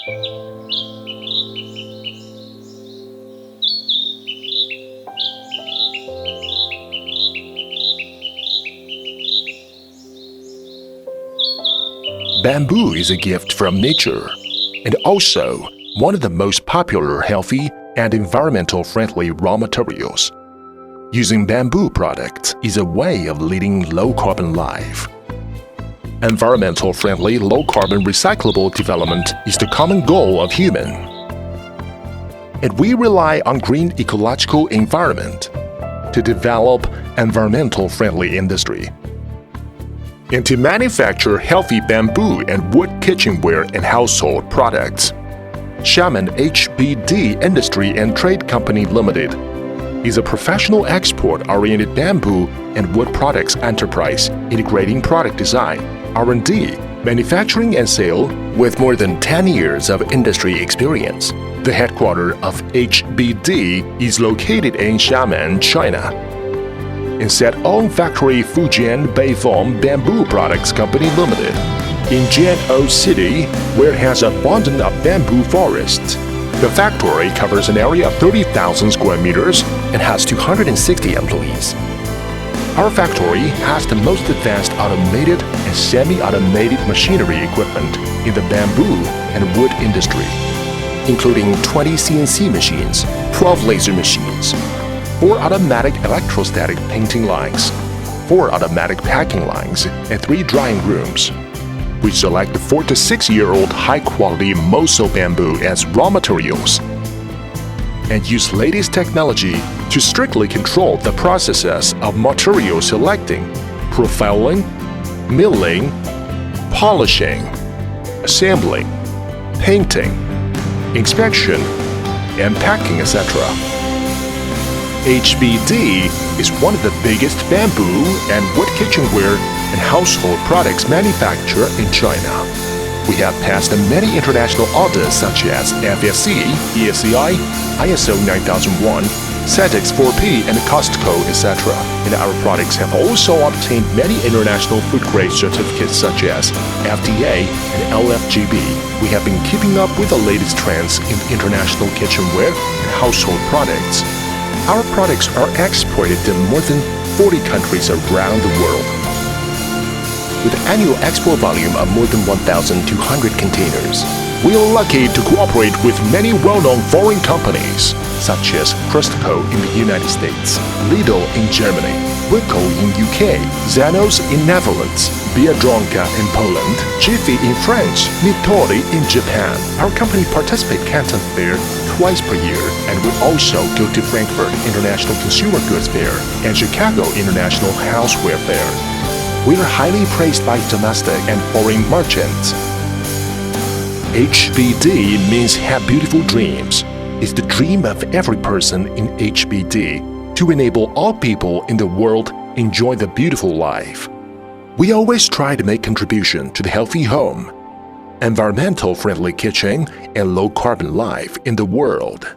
Bamboo is a gift from nature and also one of the most popular healthy and environmental-friendly raw materials. Using bamboo products is a way of leading low-carbon life. Environmental-friendly, low-carbon recyclable development is the common goal of human. And we rely on green ecological environment to develop environmental-friendly industry. And to manufacture healthy bamboo and wood kitchenware and household products, Xiamen HBD Industry and Trade Company Limited is a professional export-oriented bamboo and wood products enterprise integrating product design, R&D, manufacturing and sale with more than 10 years of industry experience. The headquarters of HBD is located in Xiamen, China. And set-own factory Fujian Beifoam Bamboo Products Company Limited in Jian'ou City, where it has abundant of bamboo forests. The factory covers an area of 30,000 square meters and has 260 employees. Our factory has the most advanced automated and semi-automated machinery equipment in the bamboo and wood industry, including 20 CNC machines, 12 laser machines, 4 automatic electrostatic painting lines, 4 automatic packing lines, and 3 drying rooms. We select the 4 to 6-year-old high-quality Moso bamboo as raw materials and use latest technology to strictly control the processes of material selecting, profiling, milling, polishing, assembling, painting, inspection, and packing, etc. HBD is one of the biggest bamboo and wood kitchenware and household products manufacturer in China. We have passed many international orders such as FSC, ESCI, ISO 9001, SETEX 4P, and Costco, etc. And our products have also obtained many international food-grade certificates such as FDA and LFGB. We have been keeping up with the latest trends in international kitchenware and household products. Our products are exported to more than 40 countries around the world, with an annual export volume of more than 1,200 containers. We are lucky to cooperate with many well-known foreign companies, such as Costco in the United States, Lidl in Germany, Wico in UK, Zanos in Netherlands, Biedronka in Poland, Jiffy in France, Nitori in Japan. Our company participates Canton Fair twice per year, and we also go to Frankfurt International Consumer Goods Fair and Chicago International Houseware Fair. We are highly praised by domestic and foreign merchants. HBD means have beautiful dreams. It's the dream of every person in HBD to enable all people in the world enjoy the beautiful life. We always try to make contribution to the healthy home, environmental-friendly kitchen, and low-carbon life in the world.